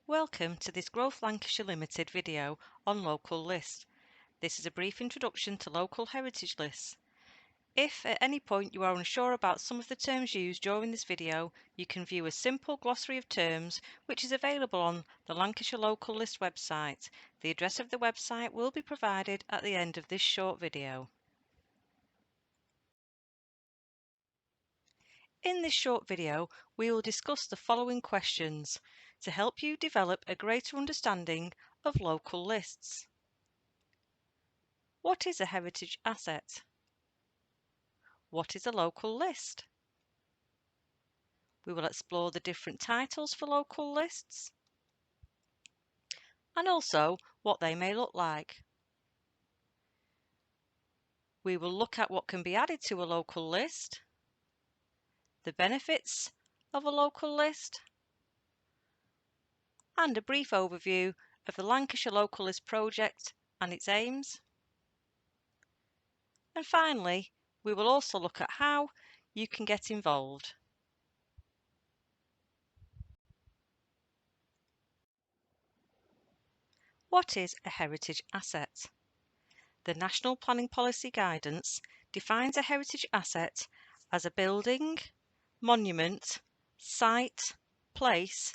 Welcome to this Growth Lancashire Limited video on local lists. This is a brief introduction to local heritage lists. If at any point you are unsure about some of the terms used during this video, you can view a simple glossary of terms which is available on the Lancashire Local List website. The address of the website will be provided at the end of this short video. In this short video, we will discuss the following questions to help you develop a greater understanding of local lists. What is a heritage asset? What is a local list? We will explore the different titles for local lists and also what they may look like. We will look at what can be added to a local list, the benefits of a local list, and a brief overview of the Lancashire Local List project and its aims. And finally, we will also look at how you can get involved. What is a heritage asset? The National Planning Policy Guidance defines a heritage asset as a building, monument, site, place,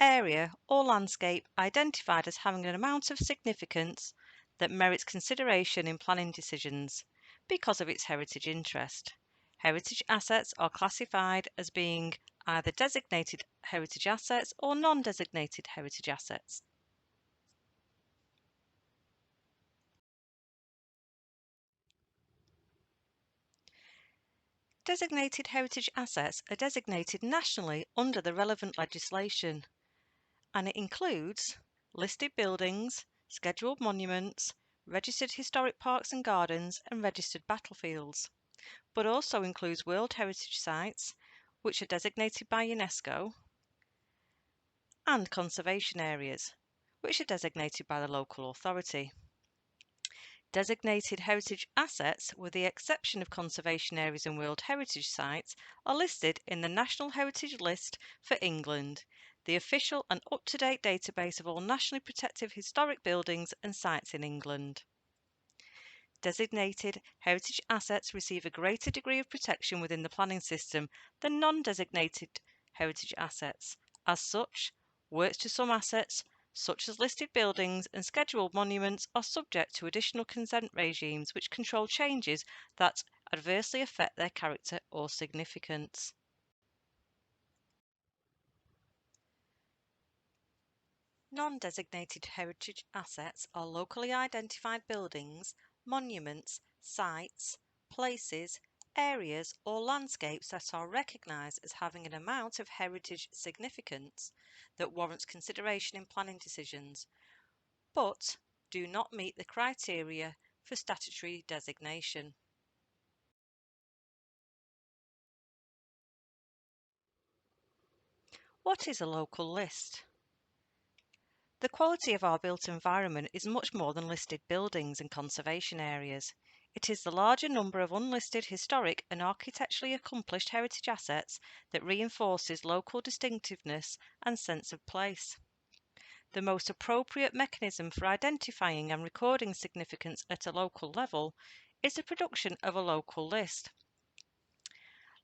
area or landscape identified as having an amount of significance that merits consideration in planning decisions because of its heritage interest. Heritage assets are classified as being either designated heritage assets or non-designated heritage assets. Designated heritage assets are designated nationally under the relevant legislation, and it includes listed buildings, scheduled monuments, registered historic parks and gardens, and registered battlefields, but also includes World Heritage Sites, which are designated by UNESCO, and conservation areas, which are designated by the local authority. Designated heritage assets, with the exception of conservation areas and World Heritage Sites, are listed in the National Heritage List for England, the official and up-to-date database of all nationally protected historic buildings and sites in England. Designated heritage assets receive a greater degree of protection within the planning system than non-designated heritage assets. As such, works to some assets, such as listed buildings and scheduled monuments, are subject to additional consent regimes which control changes that adversely affect their character or significance. Non-designated heritage assets are locally identified buildings, monuments, sites, places, areas or landscapes that are recognised as having an amount of heritage significance that warrants consideration in planning decisions, but do not meet the criteria for statutory designation. What is a local list? The quality of our built environment is much more than listed buildings and conservation areas. It is the larger number of unlisted historic and architecturally accomplished heritage assets that reinforces local distinctiveness and sense of place. The most appropriate mechanism for identifying and recording significance at a local level is the production of a local list.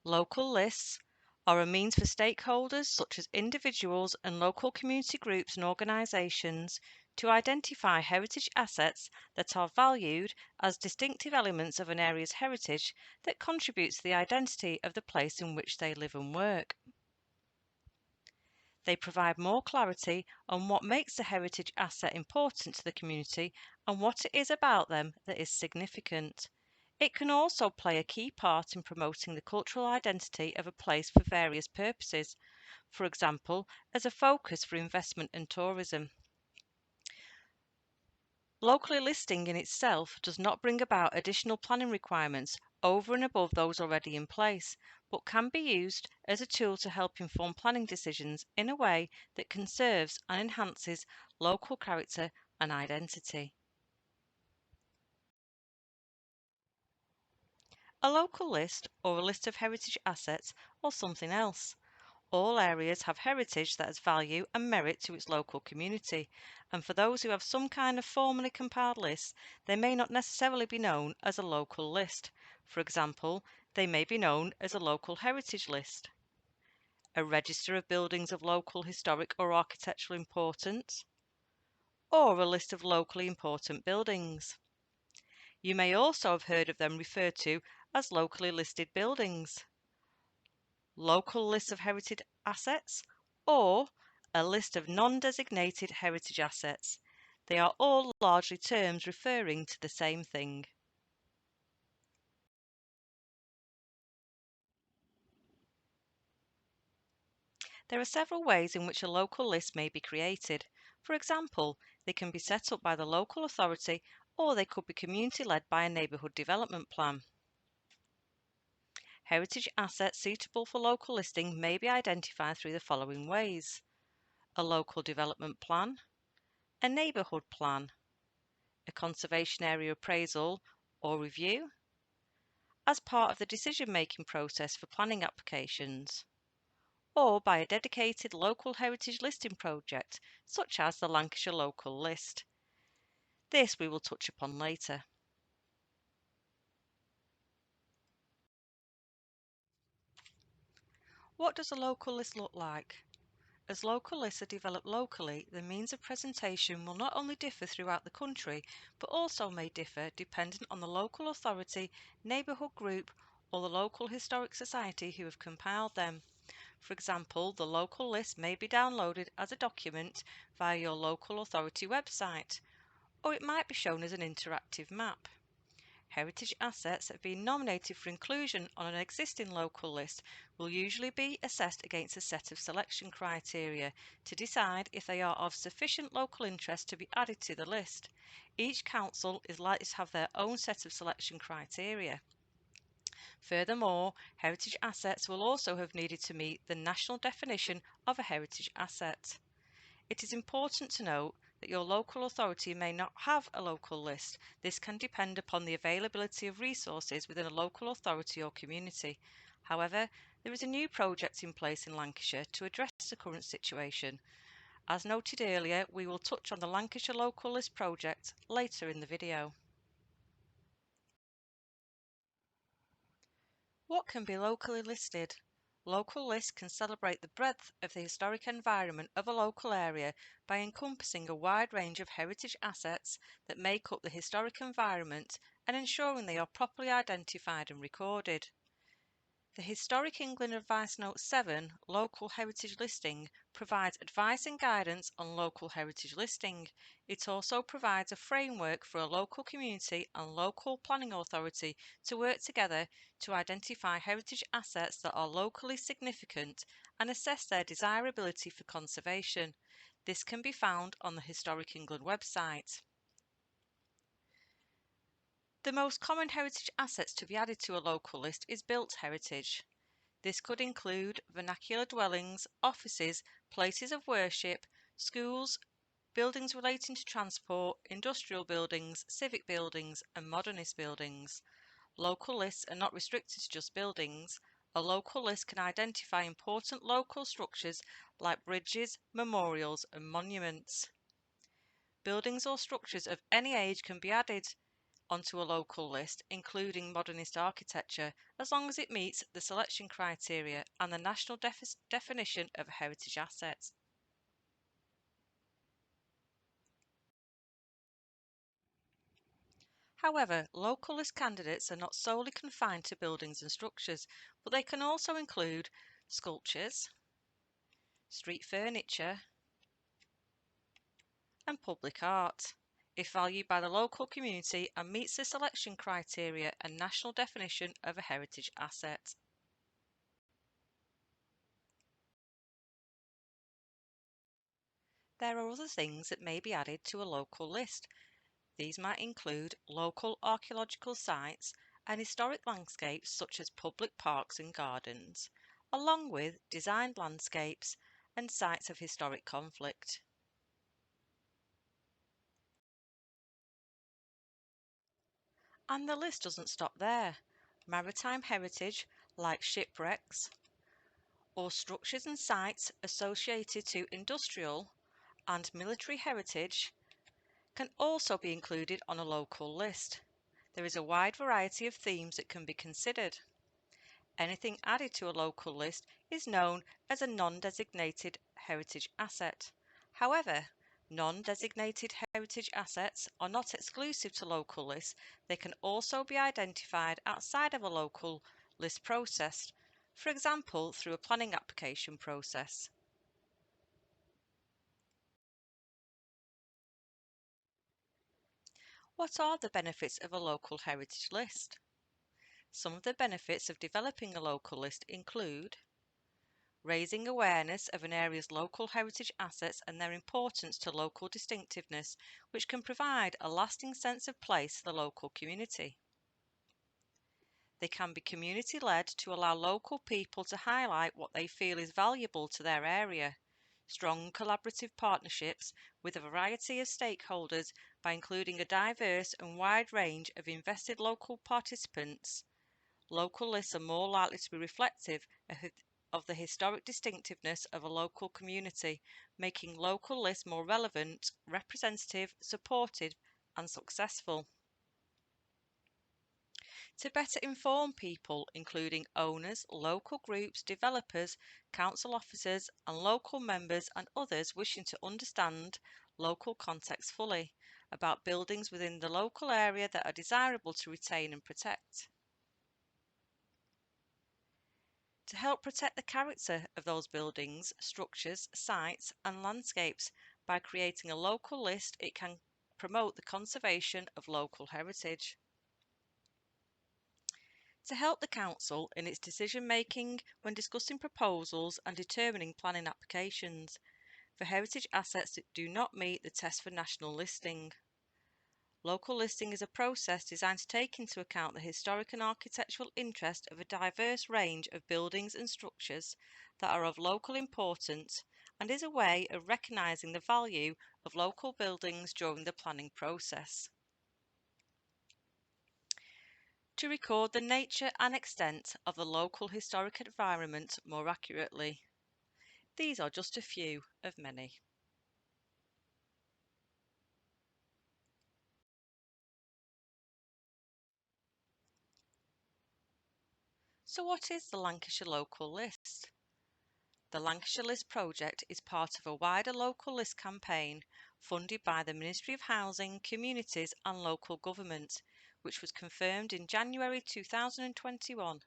Local lists are a means for stakeholders such as individuals and local community groups and organisations to identify heritage assets that are valued as distinctive elements of an area's heritage that contributes to the identity of the place in which they live and work. They provide more clarity on what makes a heritage asset important to the community and what it is about them that is significant. It can also play a key part in promoting the cultural identity of a place for various purposes, for example, as a focus for investment and tourism. Locally listing in itself does not bring about additional planning requirements over and above those already in place, but can be used as a tool to help inform planning decisions in a way that conserves and enhances local character and identity. A local list, or a list of heritage assets, or something else. All areas have heritage that has value and merit to its local community, and for those who have some kind of formally compiled list, they may not necessarily be known as a local list. For example, they may be known as a local heritage list, a register of buildings of local historic or architectural importance, or a list of locally important buildings. You may also have heard of them referred to as locally listed buildings, local lists of heritage assets, or a list of non-designated heritage assets. They are all largely terms referring to the same thing. There are several ways in which a local list may be created. For example, they can be set up by the local authority, or they could be community-led by a neighbourhood development plan. Heritage assets suitable for local listing may be identified through the following ways: a local development plan, a neighbourhood plan, a conservation area appraisal or review, as part of the decision-making process for planning applications, or by a dedicated local heritage listing project, such as the Lancashire Local List. This we will touch upon later. What does a local list look like? As local lists are developed locally, the means of presentation will not only differ throughout the country, but also may differ dependent on the local authority, neighbourhood group, or the local historic society who have compiled them. For example, the local list may be downloaded as a document via your local authority website, or it might be shown as an interactive map. Heritage assets that have been nominated for inclusion on an existing local list will usually be assessed against a set of selection criteria to decide if they are of sufficient local interest to be added to the list. Each council is likely to have their own set of selection criteria. Furthermore, heritage assets will also have needed to meet the national definition of a heritage asset. It is important to note that your local authority may not have a local list. This can depend upon the availability of resources within a local authority or community. However, there is a new project in place in Lancashire to address the current situation. As noted earlier, we will touch on the Lancashire Local List project later in the video. What can be locally listed? Local lists can celebrate the breadth of the historic environment of a local area by encompassing a wide range of heritage assets that make up the historic environment and ensuring they are properly identified and recorded. The Historic England Advice Note 7, Local Heritage Listing, provides advice and guidance on local heritage listing. It also provides a framework for a local community and local planning authority to work together to identify heritage assets that are locally significant and assess their desirability for conservation. This can be found on the Historic England website. The most common heritage assets to be added to a local list is built heritage. This could include vernacular dwellings, offices, places of worship, schools, buildings relating to transport, industrial buildings, civic buildings, and modernist buildings. Local lists are not restricted to just buildings. A local list can identify important local structures like bridges, memorials, and monuments. Buildings or structures of any age can be added onto a local list, including modernist architecture, as long as it meets the selection criteria and the national definition of a heritage asset. However, local list candidates are not solely confined to buildings and structures, but they can also include sculptures, street furniture, and public art, if valued by the local community and meets the selection criteria and national definition of a heritage asset. There are other things that may be added to a local list. These might include local archaeological sites and historic landscapes such as public parks and gardens, along with designed landscapes and sites of historic conflict. And the list doesn't stop there. Maritime heritage, like shipwrecks or structures and sites associated to industrial and military heritage can also be included on a local list. There is a wide variety of themes that can be considered. Anything added to a local list is known as a non-designated heritage asset. However, non-designated heritage assets are not exclusive to local lists. They can also be identified outside of a local list process, for example, through a planning application process. What are the benefits of a local heritage list? Some of the benefits of developing a local list include raising awareness of an area's local heritage assets and their importance to local distinctiveness, which can provide a lasting sense of place to the local community. They can be community-led to allow local people to highlight what they feel is valuable to their area. Strong collaborative partnerships with a variety of stakeholders by including a diverse and wide range of invested local participants. Local lists are more likely to be reflective of the historic distinctiveness of a local community, making local lists more relevant, representative, supported, and successful. To better inform people, including owners, local groups, developers, council officers, and local members and others wishing to understand local context fully about buildings within the local area that are desirable to retain and protect. To help protect the character of those buildings, structures, sites, and landscapes by creating a local list, it can promote the conservation of local heritage. To help the council in its decision making when discussing proposals and determining planning applications for heritage assets that do not meet the test for national listing. Local listing is a process designed to take into account the historic and architectural interest of a diverse range of buildings and structures that are of local importance and is a way of recognising the value of local buildings during the planning process. To record the nature and extent of the local historic environment more accurately. These are just a few of many. So what is the Lancashire Local List? The Lancashire List project is part of a wider local list campaign funded by the Ministry of Housing, Communities and Local Government, which was confirmed in January 2021.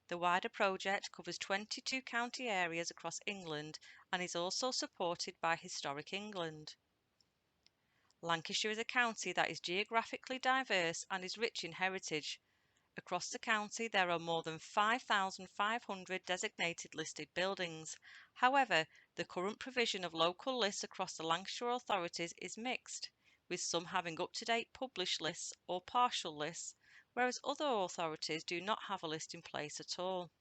The wider project covers 22 county areas across England and is also supported by Historic England. Lancashire is a county that is geographically diverse and is rich in heritage. Across the county there are more than 5,500 designated listed buildings. However, the current provision of local lists across the Lancashire authorities is mixed, with some having up-to-date published lists or partial lists, whereas other authorities do not have a list in place at all.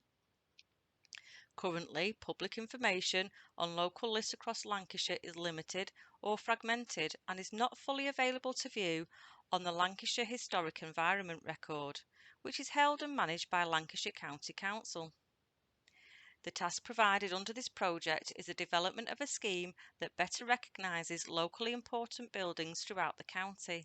Currently, public information on local lists across Lancashire is limited or fragmented and is not fully available to view on the Lancashire Historic Environment Record, which is held and managed by Lancashire County Council. The task provided under this project is the development of a scheme that better recognises locally important buildings throughout the county.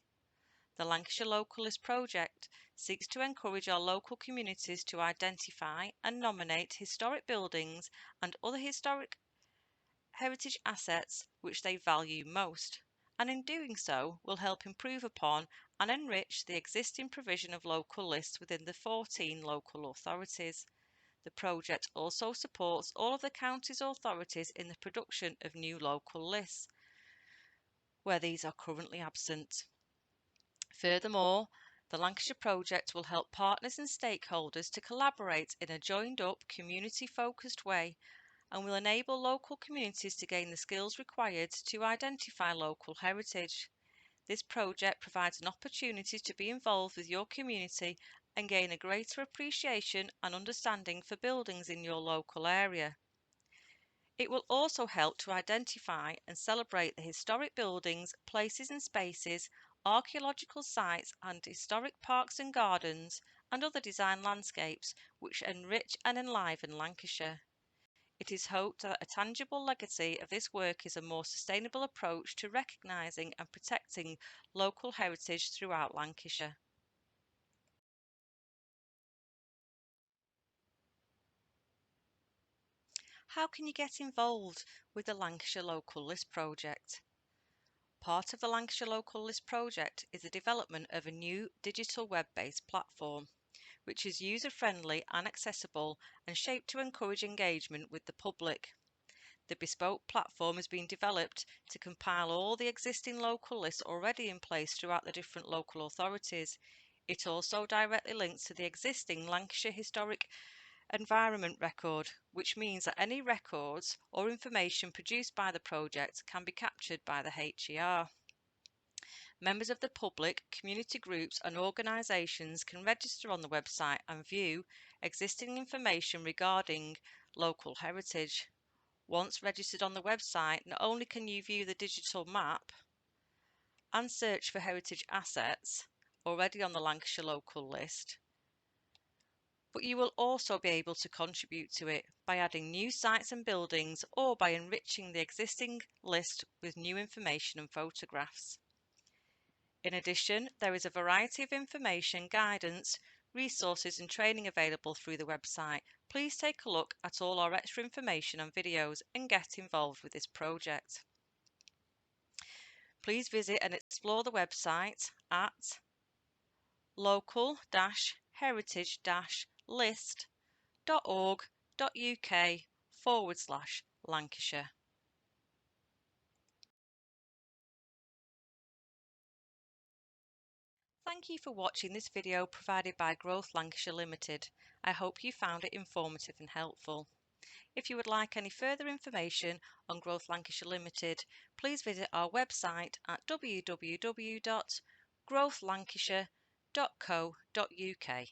The Lancashire Local List project seeks to encourage our local communities to identify and nominate historic buildings and other historic heritage assets which they value most, and in doing so will help improve upon and enrich the existing provision of local lists within the 14 local authorities. The project also supports all of the county's authorities in the production of new local lists, where these are currently absent. Furthermore, the Lancashire project will help partners and stakeholders to collaborate in a joined-up, community-focused way and will enable local communities to gain the skills required to identify local heritage. This project provides an opportunity to be involved with your community and gain a greater appreciation and understanding for buildings in your local area. It will also help to identify and celebrate the historic buildings, places and spaces, archaeological sites and historic parks and gardens and other design landscapes which enrich and enliven Lancashire. It is hoped that a tangible legacy of this work is a more sustainable approach to recognising and protecting local heritage throughout Lancashire. How can you get involved with the Lancashire Local List project? Part of the Lancashire Local List project is the development of a new digital web-based platform, which is user-friendly and accessible and shaped to encourage engagement with the public. The bespoke platform has been developed to compile all the existing local lists already in place throughout the different local authorities. It also directly links to the existing Lancashire Historic Environment Record, which means that any records or information produced by the project can be captured by the HER. Members of the public, community groups and organisations can register on the website and view existing information regarding local heritage. Once registered on the website, not only can you view the digital map and search for heritage assets already on the Lancashire Local List, but you will also be able to contribute to it by adding new sites and buildings or by enriching the existing list with new information and photographs. In addition, there is a variety of information, guidance, resources and training available through the website. Please take a look at all our extra information and videos and get involved with this project. Please visit and explore the website at local-heritage-list.org.uk/Lancashire. Thank you for watching this video provided by Growth Lancashire Limited. I hope you found it informative and helpful. If you would like any further information on Growth Lancashire Limited, please visit our website at www.growthlancashire.co.uk.